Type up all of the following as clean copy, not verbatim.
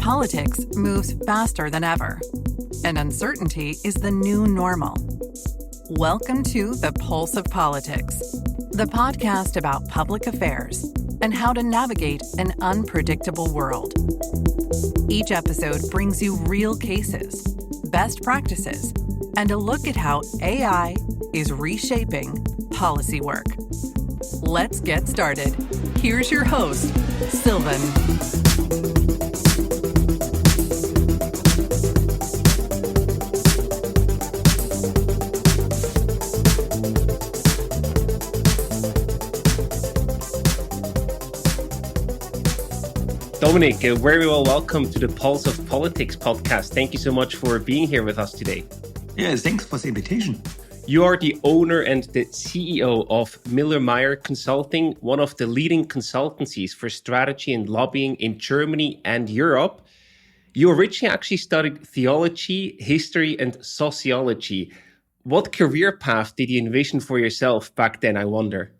Politics moves faster than ever, and uncertainty is the new normal. Welcome to The Pulse of Politics, the podcast about public affairs and how to navigate an unpredictable world. Each episode brings you real cases, best practices, and a look at how AI is reshaping policy work. Let's get started. Here's your host, Sylvan. Dominik, very well welcome to the Pulse of Politics podcast. Thank you so much for being here with us today. Yeah, thanks for the invitation. You are the owner and the CEO of Meier Consulting, one of the leading consultancies for strategy and lobbying in Germany and Europe. You originally actually studied theology, history, and sociology. What career path did you envision for yourself back then, I wonder?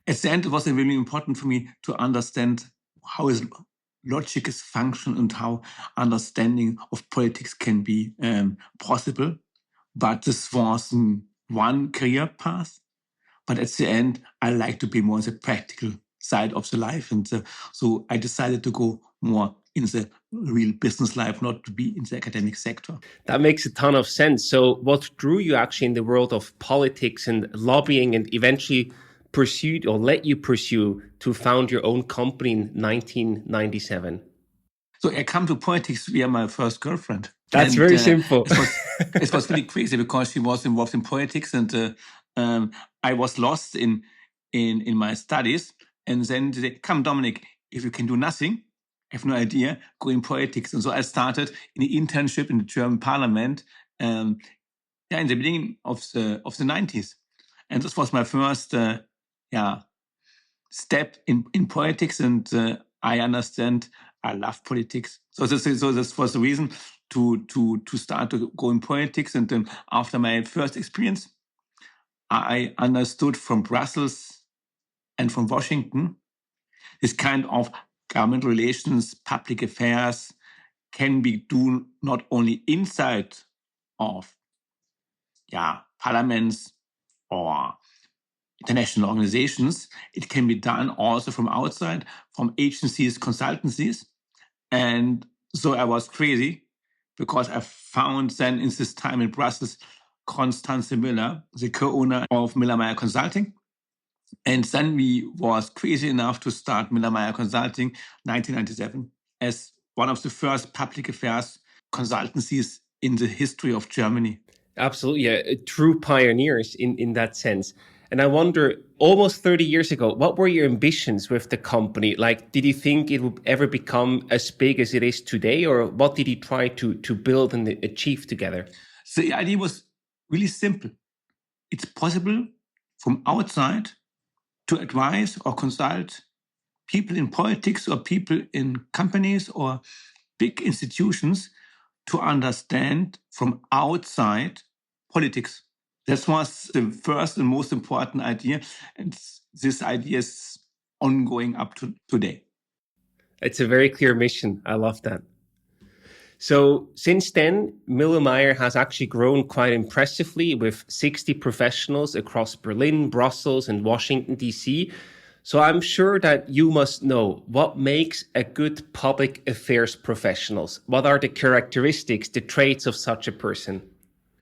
At the end, it was really important for me to understand how is logic is function and how understanding of politics can be possible. But this was one career path. But at the end, I like to be more on the practical side of the life. And so I decided to go more in the real business life, not to be in the academic sector. That makes a ton of sense. So what drew you actually in the world of politics and lobbying and eventually pursued or let you pursue to found your own company in 1997? So I come to politics via my first girlfriend. That's very simple. It was really crazy because she was involved in politics and I was lost in my studies. And then they said, come, Dominik, if you can do nothing, I have no idea, go in politics. And so I started in the internship in the German parliament in the beginning of the 90s. And this was my first step in politics. And I understand I love politics. So this was the reason to start to go in politics. And then after my first experience, I understood from Brussels and from Washington, this kind of government relations, public affairs can be done not only inside of parliaments or international organizations, it can be done also from outside, from agencies, consultancies. And so I was crazy because I found then in this time in Brussels, Constance Müller, the co-owner of Meier Consulting. And then we was crazy enough to start Meier Consulting 1997 as one of the first public affairs consultancies in the history of Germany. Absolutely, yeah, true pioneers in that sense. And I wonder, almost 30 years ago, what were your ambitions with the company? Like, did you think it would ever become as big as it is today? Or what did you try to build and achieve together? So the idea was really simple. It's possible from outside to advise or consult people in politics or people in companies or big institutions to understand from outside politics. That was the first and most important idea. And this idea is ongoing up to today. It's a very clear mission. I love that. So since then, Meier has actually grown quite impressively with 60 professionals across Berlin, Brussels, and Washington, D.C. So I'm sure that you must know what makes a good public affairs professionals. What are the characteristics, the traits of such a person?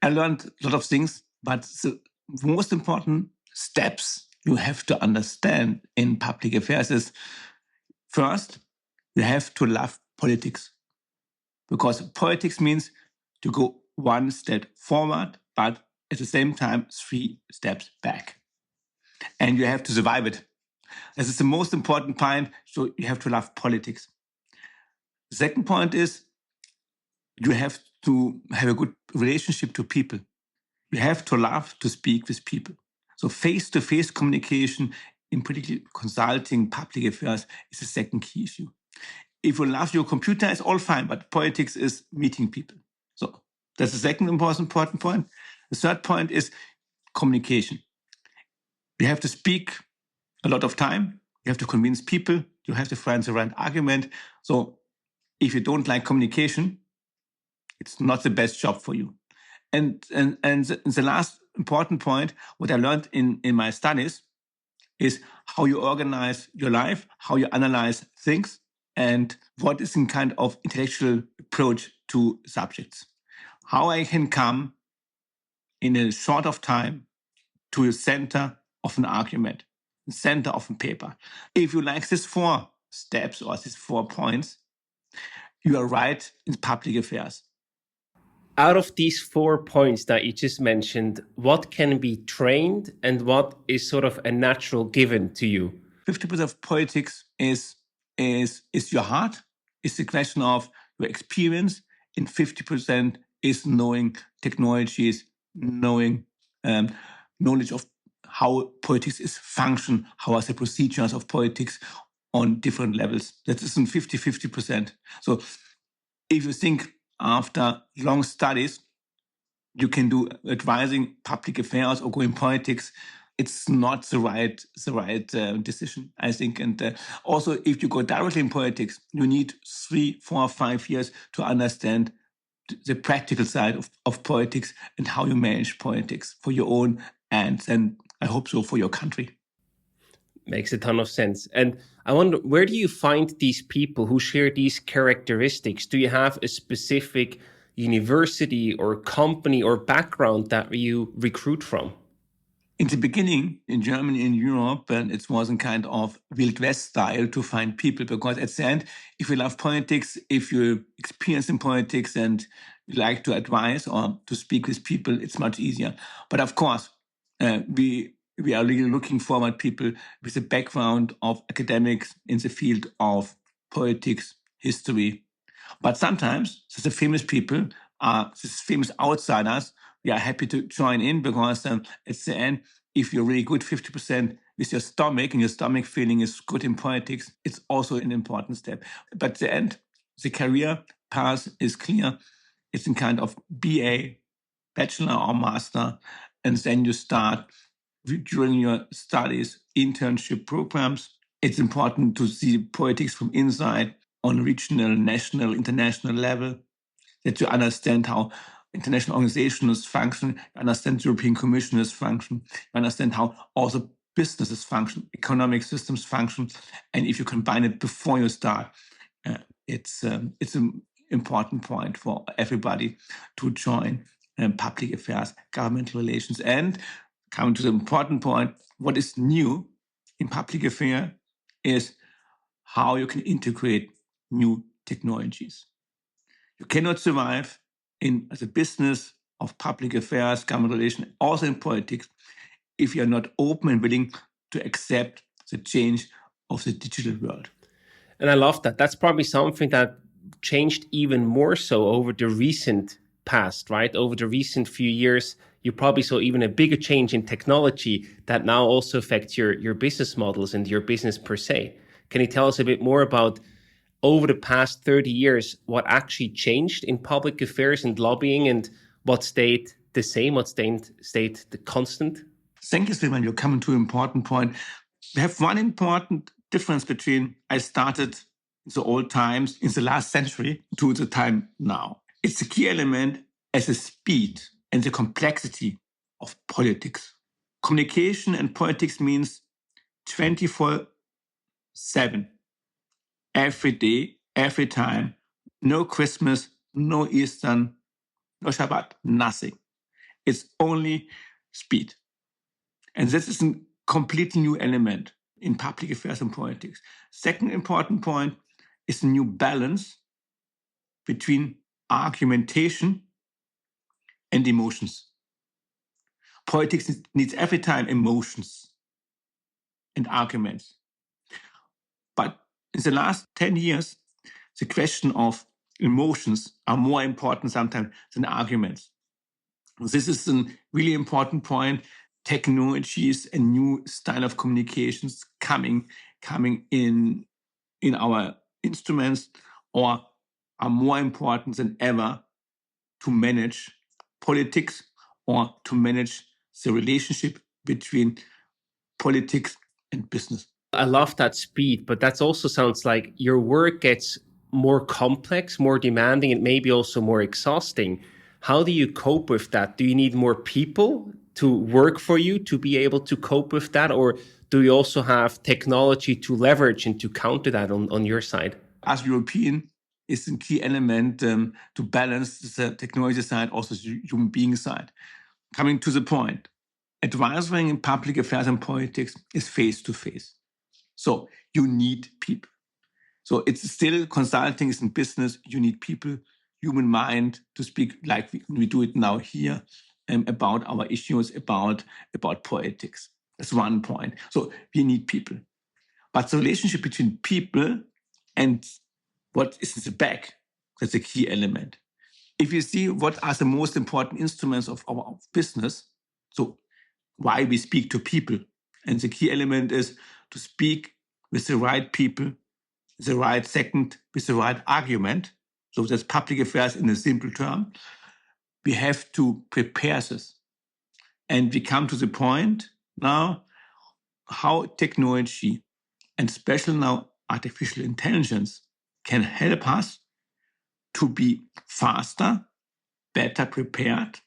I learned a lot of things, but the most important steps you have to understand in public affairs is, first, you have to love politics. Because politics means to go one step forward, but at the same time, 3 steps back. And you have to survive it. This is the most important point. So you have to love politics. The second point is you have to have a good relationship to people. You have to love to speak with people. So face-to-face communication, in particular consulting, public affairs, is the second key issue. If you love your computer, it's all fine, but politics is meeting people. So that's the second important point. The third point is communication. You have to speak a lot of time. You have to convince people. You have to find the right argument. So if you don't like communication, it's not the best job for you. And the last important point, what I learned in my studies, is how you organize your life, how you analyze things, and what is in kind of intellectual approach to subjects. How I can come in a short of time to the center of an argument, the center of a paper. If you like these 4 steps or these 4 points, you are right in public affairs. Out of these 4 points that you just mentioned, what can be trained and what is sort of a natural given to you? 50% of politics is your heart, is the question of your experience, and 50% is knowing technologies, knowing knowledge of how politics is function, how are the procedures of politics on different levels. That is in 50%. So if you think after long studies, you can do advising public affairs or go in politics, it's not the right decision, I think. And also, if you go directly in politics, you need 3, 4, 5 years to understand the practical side of politics and how you manage politics for your own and I hope so for your country. Makes a ton of sense. And I wonder, where do you find these people who share these characteristics? Do you have a specific university or company or background that you recruit from? In the beginning, in Germany, in Europe, and it was a kind of Wild West style to find people, because at the end, if you love politics, if you experience in politics and you like to advise or to speak with people, it's much easier. But of course, we are really looking forward people with a background of academics in the field of politics, history. But sometimes the famous people are these famous outsiders. We are happy to join in because at the end, if you're really good 50% with your stomach and your stomach feeling is good in politics, it's also an important step. But at the end, the career path is clear. It's in kind of BA, bachelor or master, and then you start during your studies, internship programs. It's important to see politics from inside on regional, national, international level, that you understand how international organizations function, you understand European Commissioners function, you understand how also businesses function, economic systems function, and if you combine it before you start, it's an important point for everybody to join public affairs, governmental relations. And coming to the important point, what is new in public affairs is how you can integrate new technologies. You cannot survive in the business of public affairs, government relations, also in politics, if you are not open and willing to accept the change of the digital world. And I love that. That's probably something that changed even more so over the recent past, right? Over the recent few years, you probably saw even a bigger change in technology that now also affects your business models and your business per se. Can you tell us a bit more about, over the past 30 years, what actually changed in public affairs and lobbying, and what stayed the same, what stayed the constant? Thank you, Stefan. You're coming to an important point. We have one important difference between I started in the old times, in the last century, to the time now. It's a key element as the speed and the complexity of politics. Communication and politics means 24/7. Every day, every time, no Christmas, no Easter, no Shabbat, nothing. It's only speed. And this is a completely new element in public affairs and politics. Second important point is a new balance between argumentation and emotions. Politics needs every time emotions and arguments. But in the last 10 years, the question of emotions are more important sometimes than arguments. This is a really important point. Technologies and new style of communications coming in our instruments, or are more important than ever to manage politics or to manage the relationship between politics and business. I love that speed, but that also sounds like your work gets more complex, more demanding, and maybe also more exhausting. How do you cope with that? Do you need more people to work for you to be able to cope with that? Or do you also have technology to leverage and to counter that on your side? As European, it's a key element to balance the technology side, also the human being side. Coming to the point, advising in public affairs and politics is face-to-face. So you need people. So it's still consulting is in business. You need people, human mind to speak like we do it now here about our issues, about politics. That's one point. So we need people. But the relationship between people and what is in the back, that's a key element. If you see what are the most important instruments of our business, so why we speak to people, and the key element is to speak with the right people, the right second, with the right argument. So that's public affairs in a simple term. We have to prepare this. And we come to the point now how technology and especially now artificial intelligence can help us to be faster, better prepared,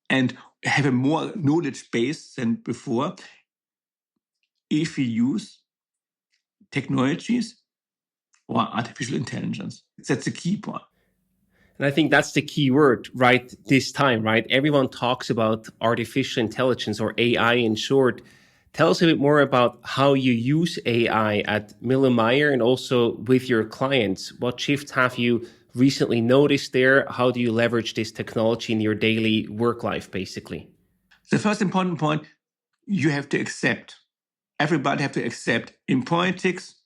and have a more knowledge base than before if we use technologies or artificial intelligence. That's the key point. And I think that's the key word right this time, right? Everyone talks about artificial intelligence or AI in short. Tell us a bit more about how you use AI at Miller Meier and also with your clients. What shifts have you recently noticed there? How do you leverage this technology in your daily work life, basically? The first important point, you have to accept. Everybody have to accept in politics,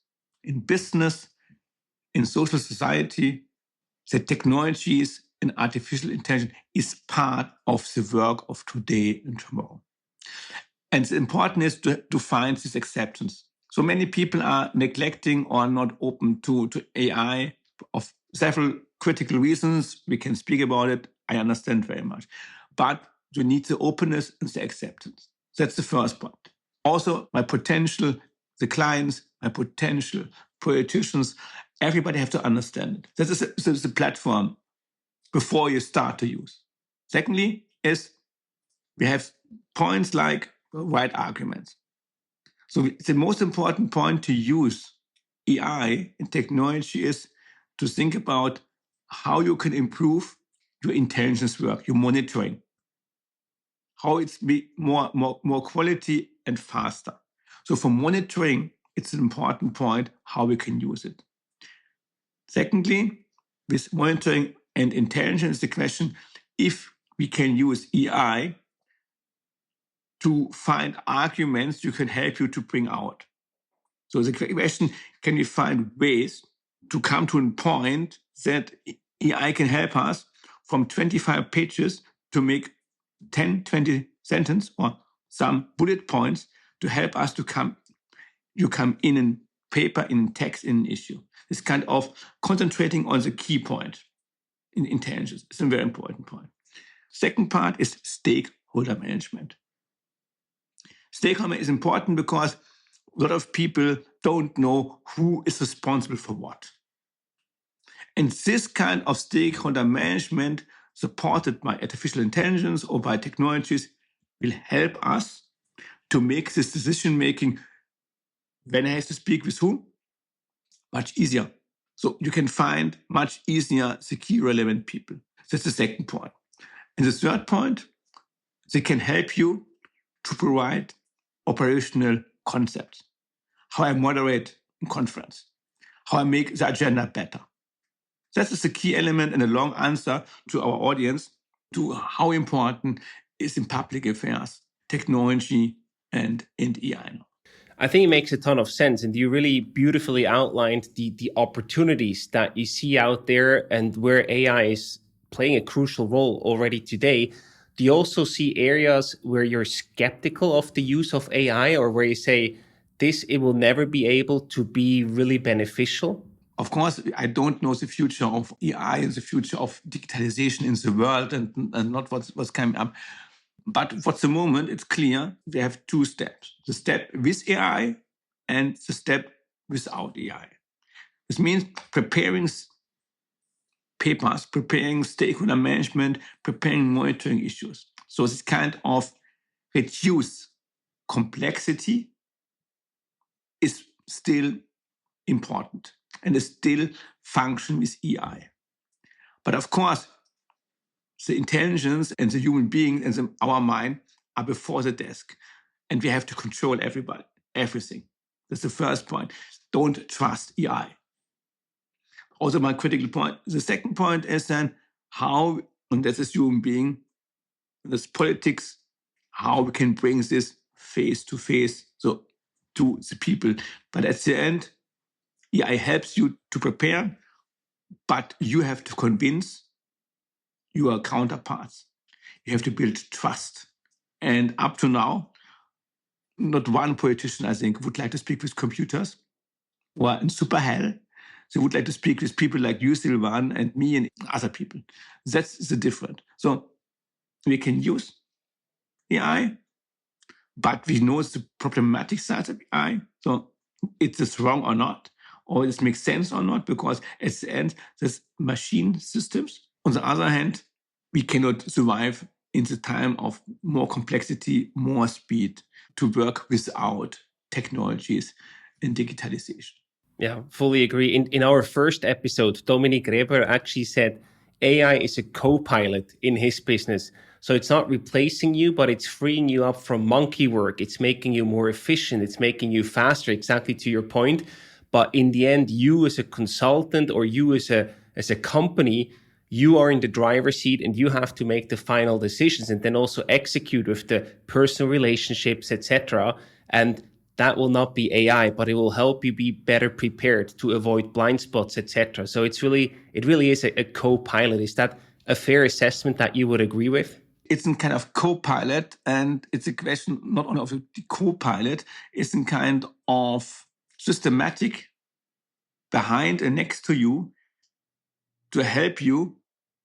in business, in social society, that technologies and artificial intelligence is part of the work of today and tomorrow. And the important is to find this acceptance. So many people are neglecting or not open to AI of several critical reasons. We can speak about it. I understand very much. But you need the openness and the acceptance. That's the first point. Also, my potential, the clients, my potential politicians, everybody have to understand it. That is the platform before you start to use. Secondly, is we have points like right arguments. So the most important point to use AI and technology is to think about how you can improve your intelligence work, your monitoring, how it's be more quality and faster. So for monitoring, it's an important point how we can use it. Secondly, with monitoring and intelligence, the question if we can use AI to find arguments you can help you to bring out. So the question, can we find ways to come to a point that AI can help us from 25 pages to make 10, 20 sentences or some bullet points to help us to come in a paper, in text, in an issue. This kind of concentrating on the key point in intelligence is a very important point. Second part is stakeholder management. Stakeholder is important because a lot of people don't know who is responsible for what. And this kind of stakeholder management, supported by artificial intelligence or by technologies, will help us to make this decision-making when I have to speak with whom, much easier. So you can find much easier the key relevant people. That's the second point. And the third point, they can help you to provide operational concepts. How I moderate a conference, how I make the agenda better. That is the key element and a long answer to our audience to how important is in public affairs, technology and AI. I think it makes a ton of sense. And you really beautifully outlined the opportunities that you see out there and where AI is playing a crucial role already today. Do you also see areas where you're skeptical of the use of AI or where you say, it will never be able to be really beneficial? Of course, I don't know the future of AI and the future of digitalization in the world and not what's coming up. But for the moment, it's clear we have two steps. The step with AI and the step without AI. This means preparing papers, preparing stakeholder management, preparing monitoring issues. So this kind of reduce complexity is still important and is still function with AI. But of course, the intelligence and the human being and our mind are before the desk. And we have to control everybody, everything. That's the first point. Don't trust AI. Also my critical point. The second point is then how, and that's a human being, this politics, how we can bring this face to face, so to the people. But at the end, AI helps you to prepare, but you have to convince your counterparts. You have to build trust. And up to now, not one politician, I think, would like to speak with computers or in super hell. They would like to speak with people like you, Silvan, and me and other people. That's the difference. So we can use AI, but we know the problematic side of AI. So is this wrong or not? Or this makes sense or not? Because at the end, there's machine systems. On the other hand, we cannot survive in the time of more complexity, more speed to work without technologies and digitalization. Yeah, fully agree. In our first episode, Dominik Meier actually said AI is a co-pilot in his business. So it's not replacing you, but it's freeing you up from monkey work. It's making you more efficient. It's making you faster, exactly to your point. But in the end, you as a consultant or you as a company, you are in the driver's seat and you have to make the final decisions and then also execute with the personal relationships, etc. And that will not be AI, but it will help you be better prepared to avoid blind spots, etc. So it really is a co-pilot. Is that a fair assessment that you would agree with? It's a kind of co-pilot, and it's a question not only of the co-pilot, it's a kind of systematic behind and next to you to help you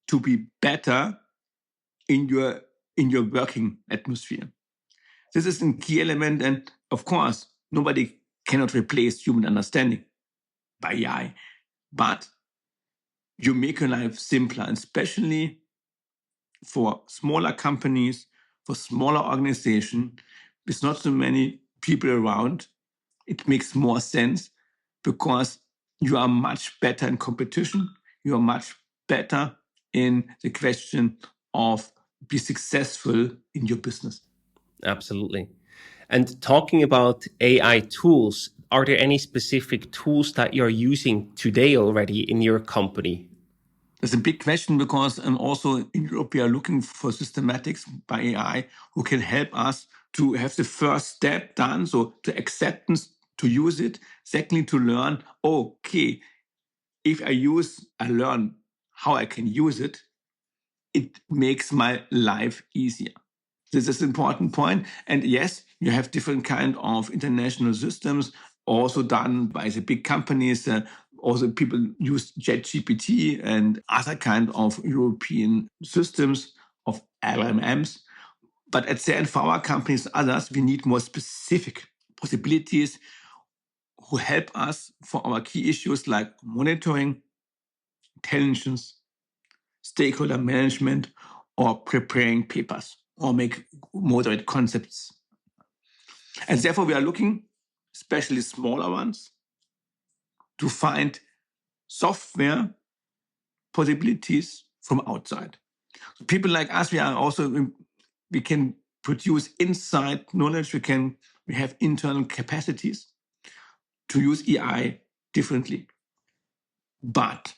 to be better in your working atmosphere. This is a key element, and of course, nobody cannot replace human understanding by AI, but you make your life simpler, and especially for smaller companies, for smaller organizations, with not so many people around. It makes more sense because you are much better in competition. You are much better in the question of be successful in your business. Absolutely. And talking about AI tools, are there any specific tools that you're using today already in your company? That's a big question because also in Europe, we are looking for systematics by AI who can help us to have the first step done, so to acceptance, to use it. Secondly, to learn, okay, if I learn how I can use it, it makes my life easier. This is an important point. And yes, you have different kind of international systems also done by the big companies. Also, people use ChatGPT and other kind of European systems of LLMs. But at the end, for our companies and others, we need more specific possibilities who help us for our key issues like monitoring, intelligence, stakeholder management, or preparing papers or make moderate concepts. And therefore, we are looking, especially smaller ones, to find software possibilities from outside. So people like us, we can produce inside knowledge. We have internal capacities to use AI differently. But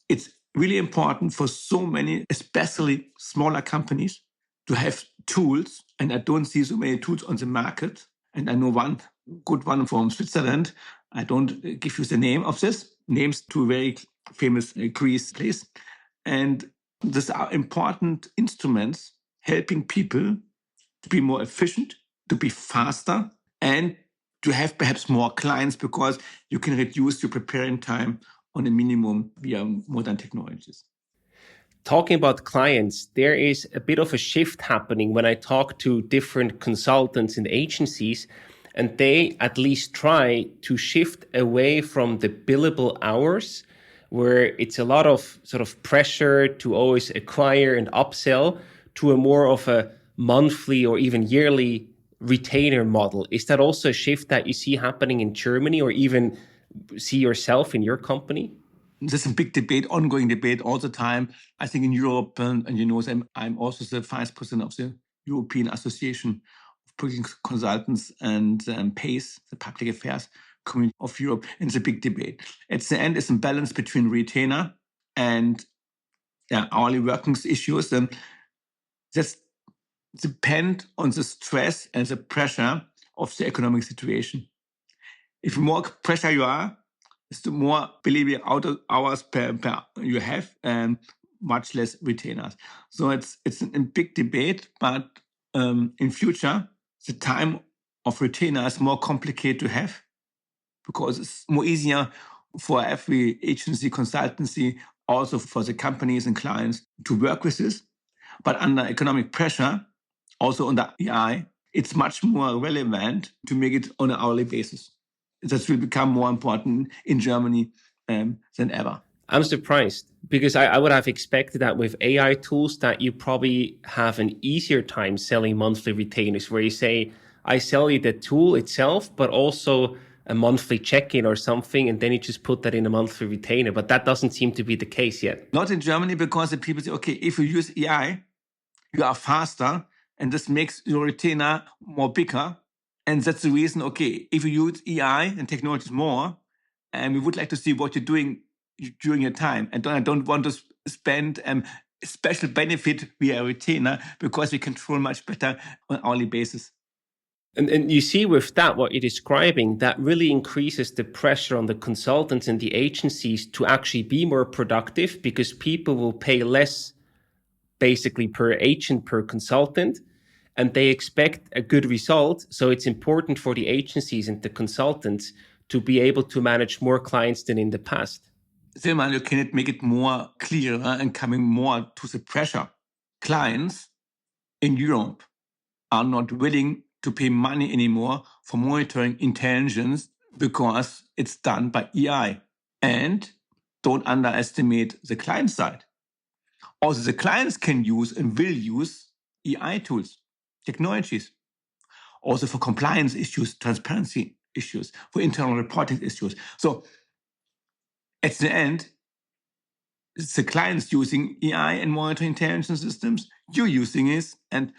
it's really important for so many, especially smaller companies, to have tools. And I don't see so many tools on the market. And I know one good one from Switzerland. I don't give you the name of this. Names to a very famous Greece place. And these are important instruments helping people to be more efficient, to be faster, and to have perhaps more clients because you can reduce your preparing time on a minimum via modern technologies. Talking about clients, there is a bit of a shift happening when I talk to different consultants and agencies, and they at least try to shift away from the billable hours where it's a lot of sort of pressure to always acquire and upsell to a more of a monthly or even yearly retainer model. Is that also a shift that you see happening in Germany or even see yourself in your company? There's a big debate, ongoing debate all the time. I think in Europe, and you know, I'm also the vice president of the European Association of Political Consultants and PACE, the Public Affairs Community of Europe, and it's a big debate. At the end, it's a balance between retainer and hourly workings issues, and that's depend on the stress and the pressure of the economic situation. If more pressure you are, the more billable hours per you have, and much less retainers. So it's a big debate, but in future, the time of retainer is more complicated to have because it's more easier for every agency, consultancy, also for the companies and clients to work with this. But under economic pressure, also under AI, it's much more relevant to make it on an hourly basis. That will become more important in Germany than ever. I'm surprised because I would have expected that with AI tools that you probably have an easier time selling monthly retainers where you say, I sell you the tool itself, but also a monthly check-in or something, and then you just put that in a monthly retainer. But that doesn't seem to be the case yet. Not in Germany, because the people say, okay, if you use AI, you are faster, and this makes your retainer more bigger. And that's the reason, okay, if you use AI and technologies more, and we would like to see what you're doing during your time. And I don't want to spend special benefit via retainer because we control much better on an hourly basis. And you see with that, what you're describing, that really increases the pressure on the consultants and the agencies to actually be more productive because people will pay less basically per agent, per consultant, and they expect a good result. So it's important for the agencies and the consultants to be able to manage more clients than in the past. Silman, you can make it more clear and coming more to the pressure. Clients in Europe are not willing to pay money anymore for monitoring intelligence because it's done by AI. And don't underestimate the client side. Also, the clients can use and will use AI tools, technologies, also for compliance issues, transparency issues, for internal reporting issues. So at the end, it's the clients using AI and monitoring intelligence systems, you're using it, and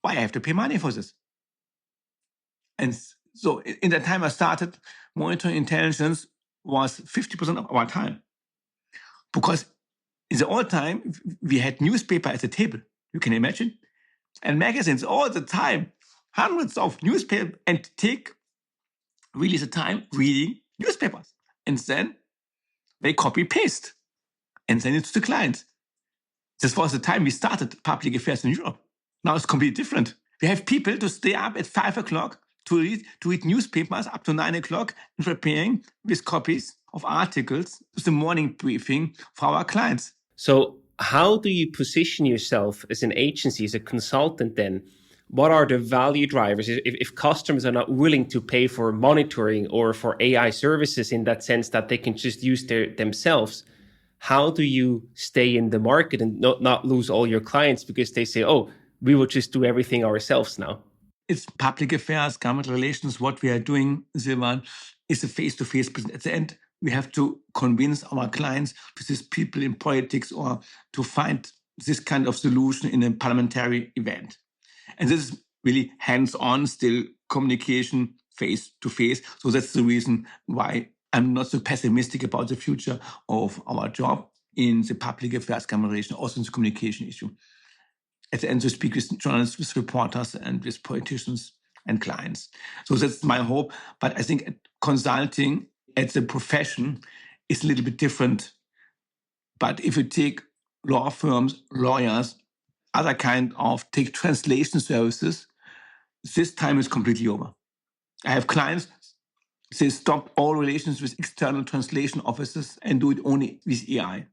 why I have to pay money for this? And so in the time I started, monitoring intelligence was 50% of our time. Because in the old time, we had newspaper at the table, you can imagine, and magazines all the time, hundreds of newspapers, and take really the time reading newspapers. And then they copy-paste and send it to the client. This was the time we started public affairs in Europe. Now it's completely different. We have people to stay up at 5 o'clock to read newspapers up to 9 o'clock and preparing with copies of articles to the morning briefing for our clients. So how do you position yourself as an agency, as a consultant then? What are the value drivers? If customers are not willing to pay for monitoring or for AI services in that sense that they can just use themselves, how do you stay in the market and not lose all your clients because they say, oh, we will just do everything ourselves now? It's public affairs, government relations. What we are doing, Silvan, is a face-to-face business. At the end, we have to convince our clients to these people in politics or to find this kind of solution in a parliamentary event. And this is really hands-on, still communication face-to-face. So that's the reason why I'm not so pessimistic about the future of our job in the public affairs government relations, also in the communication issue. At the end, we speak with journalists, with reporters, and with politicians and clients. So that's my hope. But I think consulting as a profession is a little bit different. But if you take law firms, lawyers, other kind of take translation services, this time is completely over. I have clients, they stop all relations with external translation offices and do it only with AI.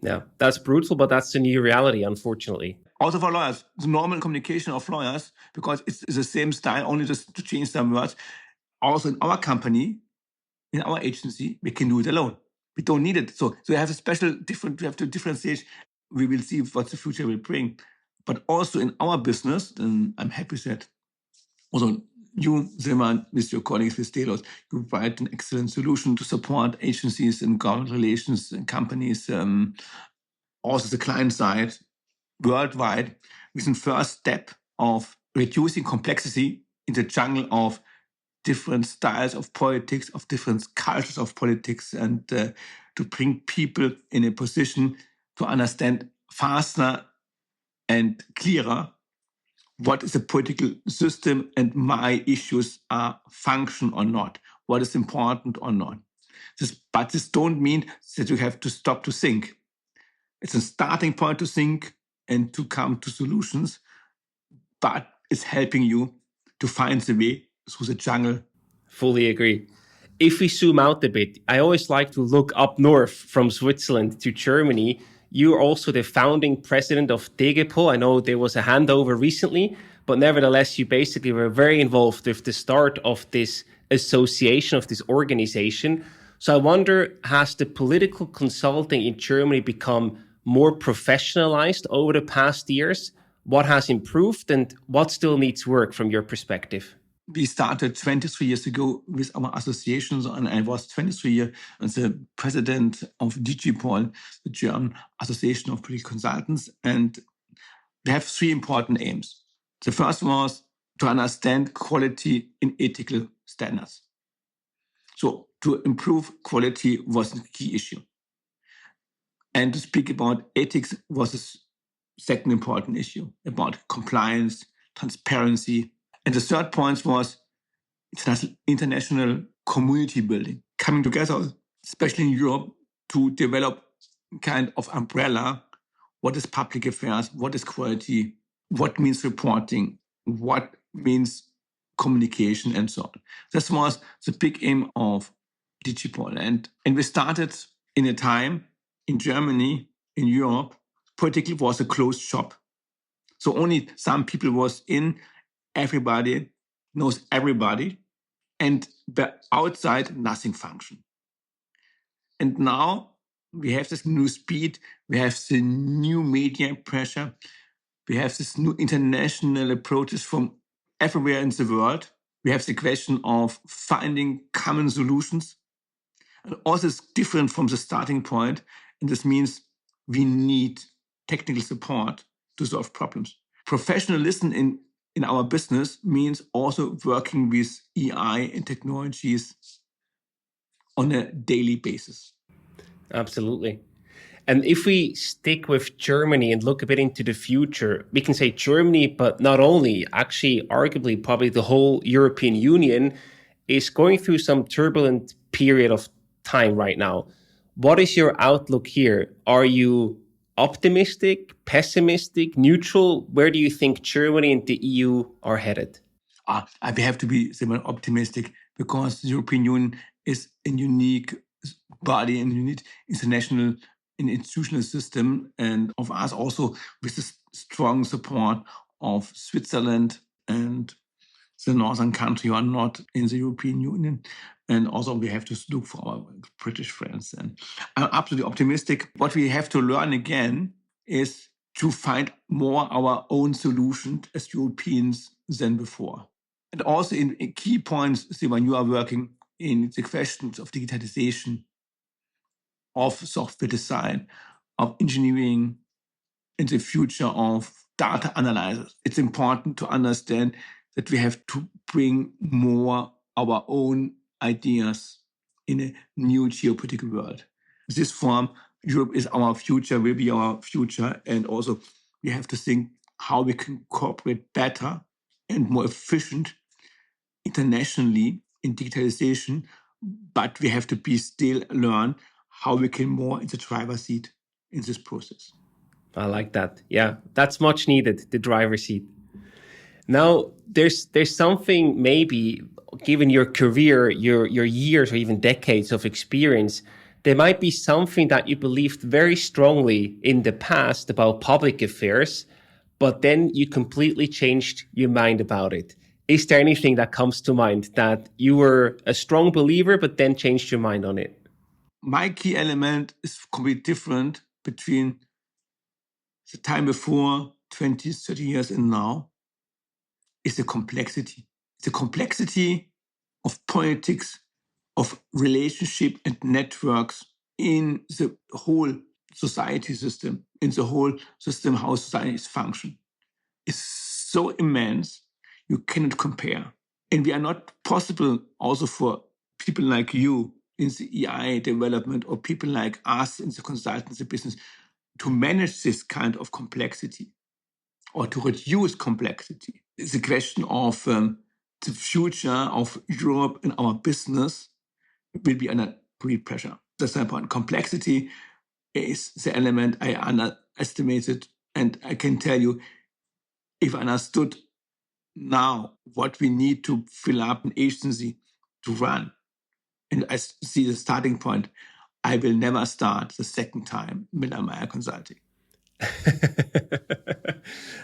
Yeah, that's brutal, but that's the new reality, unfortunately. Also for lawyers, the normal communication of lawyers, because it's the same style, only just to change some words. Also in our company, in our agency, we can do it alone. We don't need it. So we have we have to differentiate. We will see what the future will bring. But also in our business, and I'm happy that also you, Simon, with your colleagues with Delos, you provide an excellent solution to support agencies and government relations and companies, also the client side, worldwide, with the first step of reducing complexity in the jungle of different styles of politics, of different cultures of politics, and to bring people in a position to understand faster and clearer what is a political system and my issues are function or not, what is important or not. But this don't mean that you have to stop to think. It's a starting point to think and to come to solutions, but it's helping you to find the way through the jungle. Fully agree. If we zoom out a bit, I always like to look up north from Switzerland to Germany. You're also the founding president of DGPO. I know there was a handover recently, but nevertheless, you basically were very involved with the start of this association, of this organization. So I wonder, has the political consulting in Germany become more professionalized over the past years? What has improved and what still needs work from your perspective? We started 23 years ago with our associations, and I was 23 years as the president of DGPOL, the German Association of Political Consultants. And we have three important aims. The first was to understand quality in ethical standards. So to improve quality was the key issue. And to speak about ethics was a second important issue, about compliance, transparency. And the third point was international community building, coming together, especially in Europe, to develop kind of umbrella. What is public affairs? What is quality? What means reporting? What means communication? And so on. This was the big aim of DigiPol. And we started in a time in Germany, in Europe, politically was a closed shop. So only some people was in, everybody knows everybody, and outside nothing function. And now we have this new speed, we have the new media pressure, we have this new international approaches from everywhere in the world. We have the question of finding common solutions. And also it's different from the starting point. And this means we need technical support to solve problems. Professionalism in our business means also working with AI and technologies on a daily basis. Absolutely. And if we stick with Germany and look a bit into the future, we can say Germany, but not only, actually, arguably, probably the whole European Union is going through some turbulent period of time right now. What is your outlook here? Are you optimistic, pessimistic, neutral? Where do you think Germany and the EU are headed? We have to be optimistic because the European Union is a unique body and unique international and institutional system, and of us also with the strong support of Switzerland and the northern country who are not in the European Union. And also we have to look for our British friends. And I'm absolutely optimistic. What we have to learn again is to find more our own solutions as Europeans than before. And also in key points, when you are working in the questions of digitalization, of software design, of engineering, in the future of data analysis, it's important to understand that we have to bring more our own ideas in a new geopolitical world. This form, Europe is our future, will be our future, and also we have to think how we can cooperate better and more efficient internationally in digitalization, but we have to be still learn how we can more in the driver's seat in this process. I like that. Yeah, that's much needed, the driver's seat. Now, there's something maybe, given your career, your years or even decades of experience, there might be something that you believed very strongly in the past about public affairs, but then you completely changed your mind about it. Is there anything that comes to mind that you were a strong believer, but then changed your mind on it? my key element is completely different between the time before 20, 30 years and now, is the complexity. The complexity of politics, of relationship and networks in the whole society system, in the whole system how societies function, is so immense you cannot compare. And we are not possible also for people like you in the EI development or people like us in the consultancy business to manage this kind of complexity or to reduce complexity. It's a question of the future of Europe and our business will be under great pressure. That's my point. Complexity is the element I underestimated. And I can tell you, if I understood now what we need to fill up an agency to run, and I see the starting point, I will never start the second time Miller Meyer Consulting.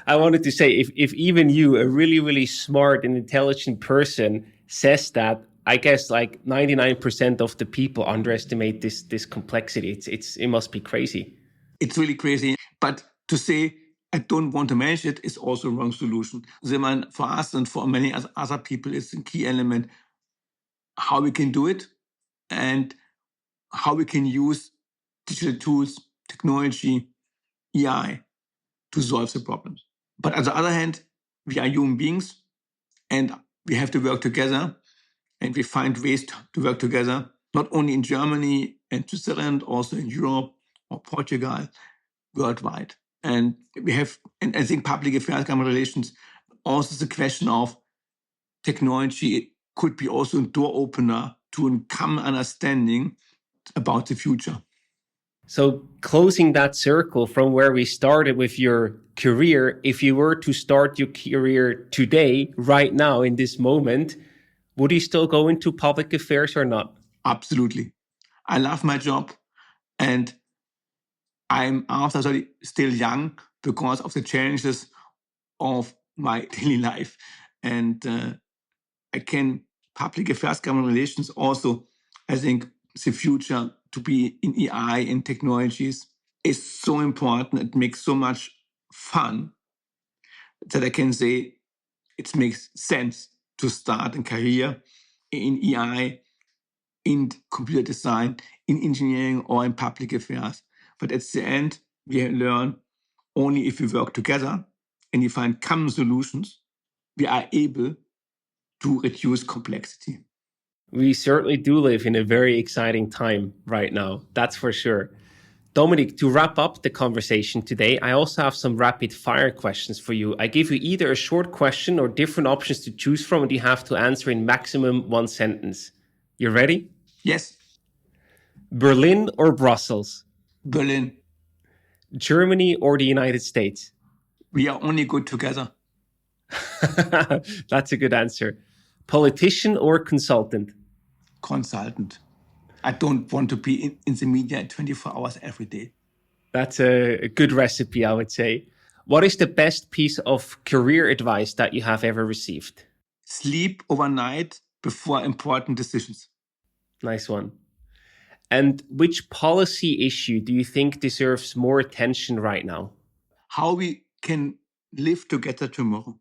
I wanted to say, if even you, a really, really smart and intelligent person, says that, I guess like 99% of the people underestimate this complexity. It must be crazy. It's really crazy. But to say I don't want to manage it is also a wrong solution. For us and for many other people, it's a key element how we can do it and how we can use digital tools, technology, AI to solve the problems. But on the other hand, we are human beings and we have to work together and we find ways to work together, not only in Germany and Switzerland, also in Europe or Portugal, worldwide. And I think public affairs, government relations, also the question of technology could be also a door opener to a common understanding about the future. So closing that circle from where we started with your career, if you were to start your career today, right now, in this moment, would you still go into public affairs or not? Absolutely. I love my job and I'm after still young because of the challenges of my daily life. And I can public affairs, government relations also, I think the future to be in AI and technologies is so important. It makes so much fun that I can say it makes sense to start a career in AI, in computer design, in engineering, or in public affairs. But at the end, we learn only if we work together and we find common solutions, we are able to reduce complexity. We certainly do live in a very exciting time right now, that's for sure. Dominik, to wrap up the conversation today, I also have some rapid fire questions for you. I give you either a short question or different options to choose from, and you have to answer in maximum one sentence. You ready? Yes. Berlin or Brussels? Berlin. Germany or the United States? We are only good together. That's a good answer. Politician or consultant? Consultant. I don't want to be in the media 24 hours every day. That's a good recipe, I would say. What is the best piece of career advice that you have ever received? Sleep overnight before important decisions. Nice one. And which policy issue do you think deserves more attention right now? How we can live together tomorrow.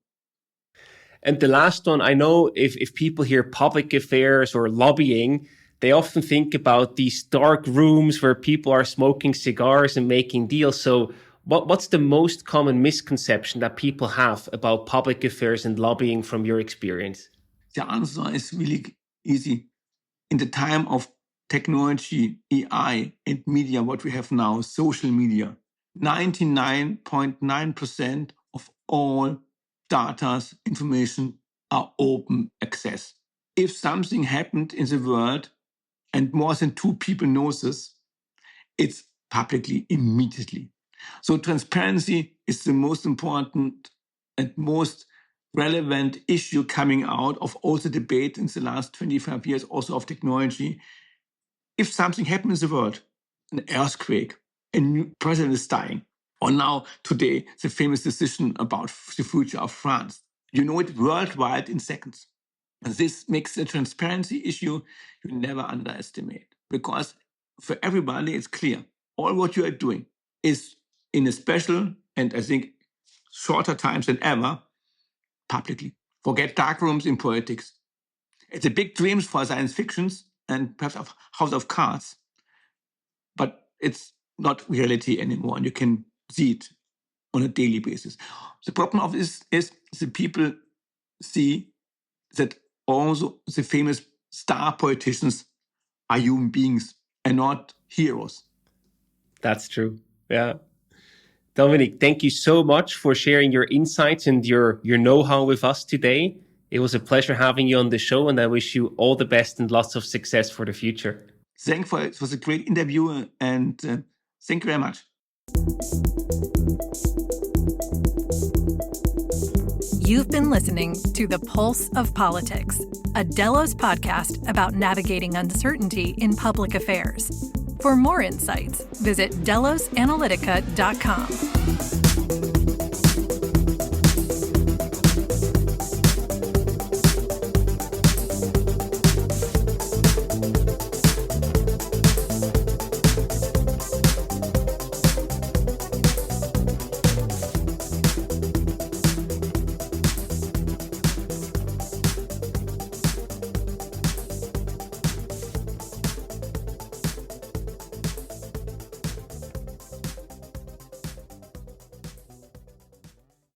And the last one, I know if people hear public affairs or lobbying, they often think about these dark rooms where people are smoking cigars and making deals. So what's the most common misconception that people have about public affairs and lobbying from your experience? The answer is really easy. In the time of technology, AI, and media, what we have now, social media, 99.9% of all data, information are open access. If something happened in the world and more than 2 people know this, it's publicly immediately. So transparency is the most important and most relevant issue coming out of all the debate in the last 25 years, also of technology. If something happens in the world, an earthquake, a new president is dying, or now today, the famous decision about the future of France, you know it worldwide in seconds. And this makes the transparency issue you never underestimate, because for everybody, it's clear. All what you are doing is in a special and I think shorter times than ever, publicly. Forget dark rooms in politics. It's a big dreams for science fictions and perhaps of House of Cards, but it's not reality anymore, and you can see it on a daily basis. The problem of this is the people see that also the famous star politicians are human beings and not heroes. That's true. Yeah. Dominik, thank you so much for sharing your insights and your know-how with us today. It was a pleasure having you on the show, and I wish you all the best and lots of success for the future. Thanks for it. It was a great interview, and thank you very much. You've been listening to The Pulse of Politics, a Delos podcast about navigating uncertainty in public affairs. For more insights, visit delosanalytica.com.